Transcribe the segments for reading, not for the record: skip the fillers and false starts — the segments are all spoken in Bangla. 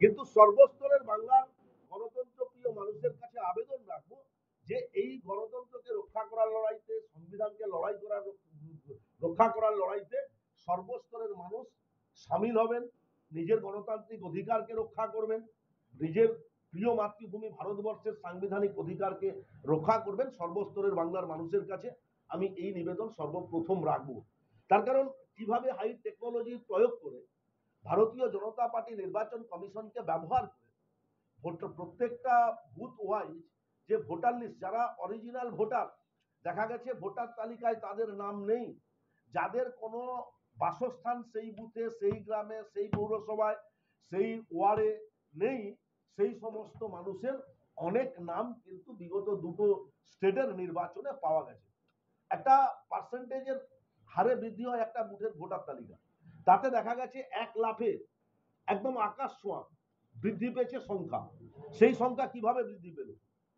কিন্তু সর্বস্তরের বাংলার গণতন্ত্র প্রিয় মানুষের কাছে আবেদন রাখবো যে এই গণতন্ত্রকে রক্ষা করার লড়াইতে, সংবিধানকে রক্ষা করার লড়াইতে সর্বস্তরের মানুষ সামিল হবেন, নিজের গণতান্ত্রিক অধিকারকে রক্ষা করবেন, নিজের প্রিয় মাতৃভূমি ভারতবর্ষের সাংবিধানিক অধিকারকে রক্ষা করবেন। সর্বস্তরের বাংলার মানুষের কাছে আমি এই নিবেদন সর্বপ্রথম রাখবো। তার কারণ কিভাবে হাই টেকনোলজি প্রয়োগ করে ভারতীয় জনতা পার্টি নির্বাচন কমিশনকে ব্যবহার করে প্রত্যেকটা বুথ ওয়াইজ যে ভোটার লিস্ট, যারা অরিজিনাল ভোটার, দেখা গেছে ভোটার তালিকায় তাদের নাম নেই, যাদের কোনো বাসস্থান সেই বুথে, সেই গ্রামে, সেই পৌরসভায়, সেই ওয়ার্ডে নেই, সেই সমস্ত মানুষের অনেক নাম কিন্তু বিগত দুটো স্টেটের নির্বাচনে পাওয়া গেছে। একটা পার্সেন্টেজের হারে বৃদ্ধি হয় একটা বুথের ভোটার তালিকা, তাতে দেখা গেছে এক লাফে একদম আকাশ ছোঁয়া বৃদ্ধি পেয়েছে সংখ্যা। সেই সংখ্যা কিভাবে বৃদ্ধি পেল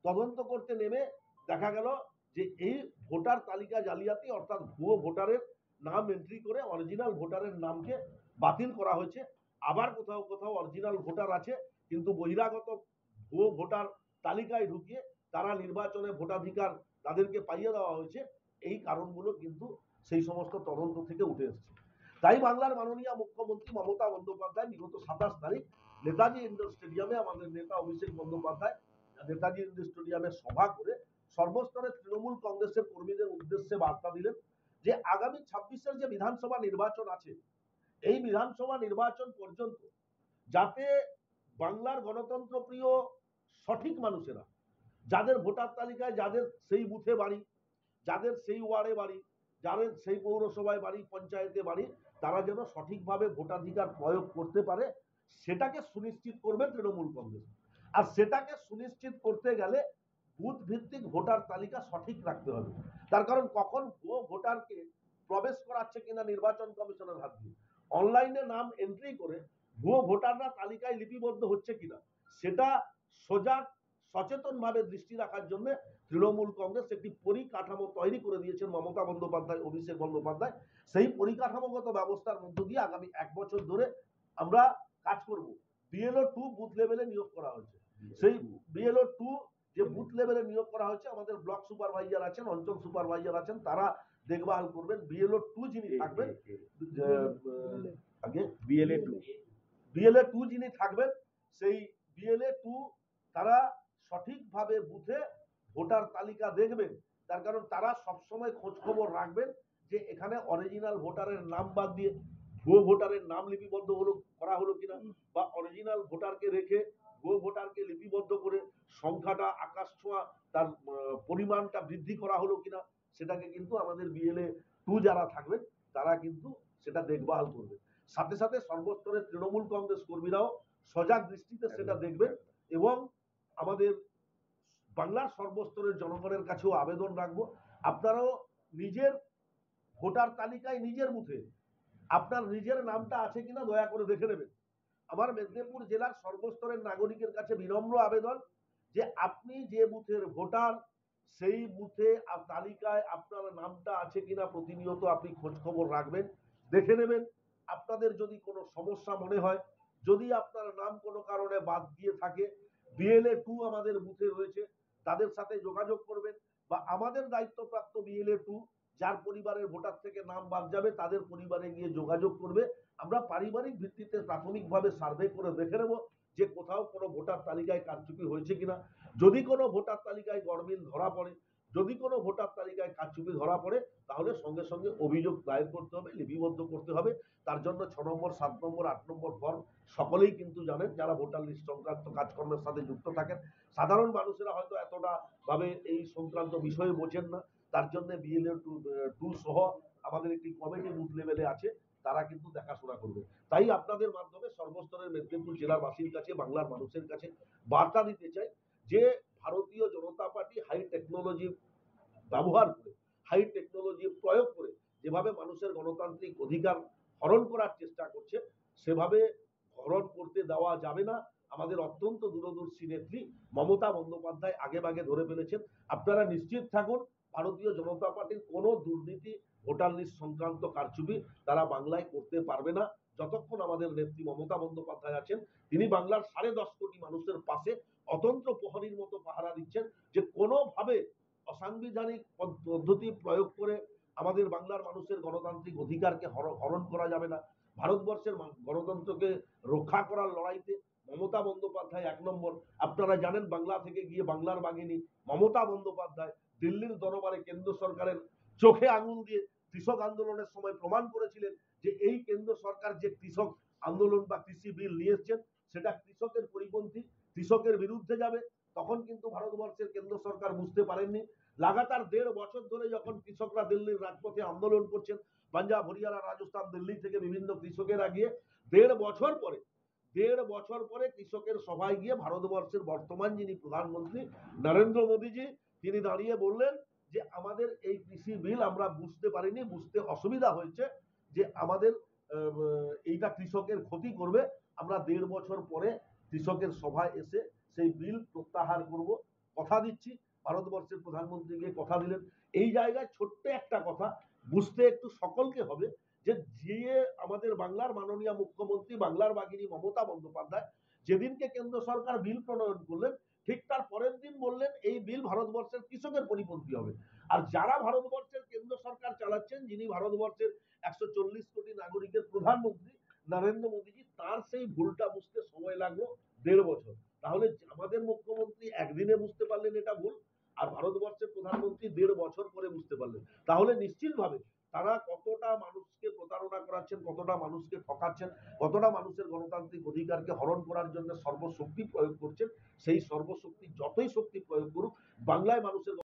তদন্ত করতে নেমে দেখা গেল যে এই ভোটার তালিকা জালিয়াতি, অর্থাৎ ভুয়ো ভোটারের নাম এন্ট্রি করে অরিজিনাল ভোটারের নামকে বাতিল করা হয়েছে। আবার কোথাও কোথাও অরিজিনাল ভোটার আছে কিন্তু বহিরাগত ভুয়ো ভোটার তালিকায় ঢুকিয়ে তারা নির্বাচনে ভোটাধিকার তাদেরকে পাইয়ে দেওয়া হয়েছে। এই কারণগুলো কিন্তু সেই সমস্ত তদন্ত থেকে উঠে এসেছে। তাই বাংলার মাননীয় মুখ্যমন্ত্রী মমতা বন্দ্যোপাধ্যায় বিগত 27 তারিখ নেতাজি ইন্ডোর স্টেডিয়ামে আমাদের নেতা অভিষেক বন্দ্যোপাধ্যায় নেতাজি ইন্ডোর স্টেডিয়ামে সভা করে সর্বস্তরের তৃণমূল কংগ্রেসের কর্মীদের উদ্দেশ্যে বার্তা দিলেন যে আগামী 26-এর যে বিধানসভা নির্বাচন আছে, এই বিধানসভা নির্বাচন পর্যন্ত যাতে বাংলার গণতন্ত্র প্রিয় সঠিক মানুষেরা, যাদের ভোটার তালিকায় যাদের সেই বুথে বাড়ি, যাদের সেই ওয়ার্ডে বাড়ি, যাদের সেই পৌরসভায় বাড়ি, পঞ্চায়েতে বাড়ি, তারা যেন সঠিকভাবে ভোটাধিকার প্রয়োগ করতে পারে, সেটাকে সুনিশ্চিত করবে তৃণমূল কংগ্রেস। আর সেটাকে সুনিশ্চিত করতে গেলে বুথ ভিত্তিক ভোটার তালিকা সঠিক রাখতে হবে। তার কারণ কখন ভুয়ো ভোটারকে প্রবেশ করাচ্ছে কিনা নির্বাচন কমিশনের হাত দিয়ে, অনলাইনে নাম এন্ট্রি করে ভুয়ো ভোটাররা তালিকায় লিপিবদ্ধ হচ্ছে কিনা, সেটা সজাগ সচেতন ভাবে দৃষ্টি রাখার জন্য তৃণমূল কংগ্রেস একটি পরিকাঠামো তৈরি করে দিয়েছেন মমতা বন্দ্যোপাধ্যায়, অভিষেক বন্দ্যোপাধ্যায়। সেই পরিকাঠামোগত ব্যবস্থার মধ্য দিয়ে আগামী 1 বছর ধরে আমরা কাজ করব। বিএলও 2 বুথ লেভেলে নিয়োগ করা হয়েছে। সেই বিএলও 2 যে বুথ লেভেলে নিয়োগ করা হয়েছে, আমাদের ব্লক সুপারভাইজার আছেন, অঞ্চল সুপারভাইজার আছেন, তারা দেখভাল করবেন। বিএলও 2 যিনি থাকবেন, আগে বিএলএ 2 যিনি থাকবেন, সেই বিএলএ 2 তারা সঠিকভাবে বুথে ভোটার তালিকা দেখবেন। তার কারণ তারা সবসময় খোঁজ খবর রাখবেন যে এখানে অরিজিনাল ভোটারের নাম বাদ দিয়ে ভুয়ো ভোটারের নাম লিপিবদ্ধ করা হলো কিনা, বা অরিজিনাল ভোটারকে রেখে ভুয়ো ভোটারকে লিপিবদ্ধ করে সংখ্যাটা আকাশ ছোঁয়া তার পরিমাণটা বৃদ্ধি করা হলো কিনা, সেটাকে কিন্তু আমাদের বিএলএ 2 যারা থাকবেন তারা কিন্তু সেটা দেখভাল করবে। সাথে সাথে সর্বস্তরের তৃণমূল কংগ্রেস কর্মীরাও সজাগ দৃষ্টিতে সেটা দেখবেন। এবং আমাদের বাংলার সর্বস্তরের জনগণের কাছেও আবেদন রাখবো, আপনারাও নিজের ভোটার তালিকায় নিজের বুথে আপনার নিজের নামটা আছে কিনা দয়া করে দেখে নেবেন। আমার মেদিনীপুর জেলার সর্বস্তরের নাগরিকের কাছে বিনম্র আবেদন যে আপনি যে বুথের ভোটার, সেই বুথে তালিকায় আপনার নামটা আছে কিনা প্রতিনিয়ত আপনি খোঁজ খবর রাখবেন, দেখে নেবেন। আপনাদের যদি কোনো সমস্যা মনে হয়, যদি আপনার নাম কোনো কারণে বাদ দিয়ে থাকে, বিএলএ 2 আমাদের বুথে রয়েছে, তাদের সাথে যোগাযোগ করবেন, বা আমাদের দায়িত্বপ্রাপ্ত বিএলএ 2 যার পরিবারের ভোটার থেকে নাম বাদ যাবে তাদের পরিবারে গিয়ে যোগাযোগ করবে। আমরা পারিবারিক ভিত্তিতে প্রাথমিকভাবে সার্ভে করে দেখে নেব যে কোথাও কোনো ভোটার তালিকায় কারচুপি হয়েছে কিনা। যদি কোনো ভোটার তালিকায় গরমিল ধরা পড়ে, যদি কোনো ভোটার তালিকায় কারচুপি ধরা পড়ে, তাহলে সঙ্গে সঙ্গে অভিযোগ দায়ের করতে হবে, লিপিবদ্ধ করতে হবে। তার জন্য 6 নম্বর, 7 নম্বর, 8 নম্বর ফর্ম সকলেই কিন্তু জানেন যারা ভোটার লিস্ট সংক্রান্ত কাজকর্মের সাথে যুক্ত থাকেন। সাধারণ মানুষেরা হয়তো এতটা ভাবে এই সংক্রান্ত বিষয়ে বোঝেন না, তার জন্য বিএলএ 2 সহ আমাদের একটি কমিটি বুথ লেভেলে আছে, তারা কিন্তু দেখাশোনা করবে। তাই আপনাদের মাধ্যমে সর্বস্তরের মেদিনীপুর জেলার বাসীর কাছে, বাংলার মানুষের কাছে বার্তা দিতে চাই যে ভারতীয় জনতা পার্টি হাই টেকনোলজি ব্যবহার করে, হাই টেকনোলজি প্রয়োগ করে যেভাবে মানুষের গণতান্ত্রিক অধিকার হরণ করার চেষ্টা করছে, সেভাবে হরণ করতে দেওয়া যাবে না। আমাদের অত্যন্ত দূরদর্শী নেত্রী মমতা বন্দ্যোপাধ্যায় আগে ভাগে ধরে ফেলেছেন। আপনারা নিশ্চিত থাকুন, ভারতীয় জনতা পার্টির কোনো দুর্নীতি, ভোটার লিস্ট সংক্রান্ত কারচুপি তারা বাংলায় করতে পারবে না। যতক্ষণ আমাদের নেত্রী মমতা বন্দ্যোপাধ্যায় আছেন, তিনি বাংলার 10.5 কোটি মানুষের পাশে অতন্ত্র প্রহরীর মতো পাহারা দিচ্ছেন, যে কোনোভাবে অসাংবিধানিক পদ্ধতি প্রয়োগ করে আমাদের বাংলার মানুষের গণতান্ত্রিক অধিকারকে হরণ করা যাবে না। ভারতবর্ষের গণতন্ত্রকে রক্ষা করার লড়াইতে মমতা বন্দ্যোপাধ্যায় 1 নম্বর। আপনারা জানেন, বাংলা থেকে গিয়ে বাংলার বাঘিনী মমতা বন্দ্যোপাধ্যায় দিল্লির দরবারে কেন্দ্র সরকারের চোখে আঙুল দিয়ে কৃষক আন্দোলনের সময় প্রমাণ করেছিলেন যে এই কেন্দ্র সরকার যে কৃষক আন্দোলন বা কৃষি বিল নিয়ে এসছেন সেটা কৃষকের পরিপন্থী, কৃষকের বিরুদ্ধে যাবে। তখন কিন্তু ভারতবর্ষের কেন্দ্র সরকার বুঝতে পারেননি। লাগাতার 1.5 বছর ধরে যখন কৃষকরা দিল্লির রাজপথে আন্দোলন করছেন, পাঞ্জাব, হরিয়ানা, রাজস্থান, দিল্লি থেকে বিভিন্ন কৃষকেরা গিয়ে 1.5 বছর পরে কৃষকের সভায় গিয়ে ভারতবর্ষের বর্তমান যিনি প্রধানমন্ত্রী নরেন্দ্র মোদীজি, তিনি দাঁড়িয়ে বললেন যে আমাদের এই কৃষি বিল আমরা বুঝতে পারিনি, বুঝতে অসুবিধা হয়েছে, যে আমাদের এইটা কৃষকের ক্ষতি করবে, আমরা 1.5 বছর পরে কৃষকের সভায় এসে সেই বিল প্রত্যাহার করব, কথা দিচ্ছি। ভারতবর্ষের প্রধানমন্ত্রীকে কথা দিলেন। এই জায়গায় ছোট্ট একটা কথা বুঝতে একটু সকলকে হবে, যে আমাদের বাংলার মাননীয় মুখ্যমন্ত্রী, বাংলার বাঘিনী মমতা বন্দ্যোপাধ্যায় যেদিনকে কেন্দ্র সরকার বিল প্রণয়ন করলেন, ঠিক তার পরের দিন বললেন এই বিল ভারতবর্ষের কৃষকের পরিপন্থী হবে। আর যারা ভারতবর্ষের কেন্দ্র সরকার চালাচ্ছেন, যিনি ভারতবর্ষের 140 কোটি নাগরিকের প্রধানমন্ত্রী নরেন্দ্র মোদীজি, তার সেই ভুলটা বুঝতে সময় লাগলো 1.5 বছর। তাহলে আমাদের মুখ্যমন্ত্রী একদিনে বুঝতে পারলেন এটা ভুল, আর ভারতবর্ষের প্রধানমন্ত্রী 1.5 বছর পরে বুঝতে পারলেন। তাহলে নিশ্চিতভাবে তারা কতটা মানুষকে প্রতারণা করাচ্ছেন, কতটা মানুষকে ঠকাচ্ছেন, কতটা মানুষের গণতান্ত্রিক অধিকারকে হরণ করার জন্য সর্বশক্তি প্রয়োগ করছেন। সেই সর্বশক্তি যতই শক্তি প্রয়োগ করুক, বাংলায় মানুষের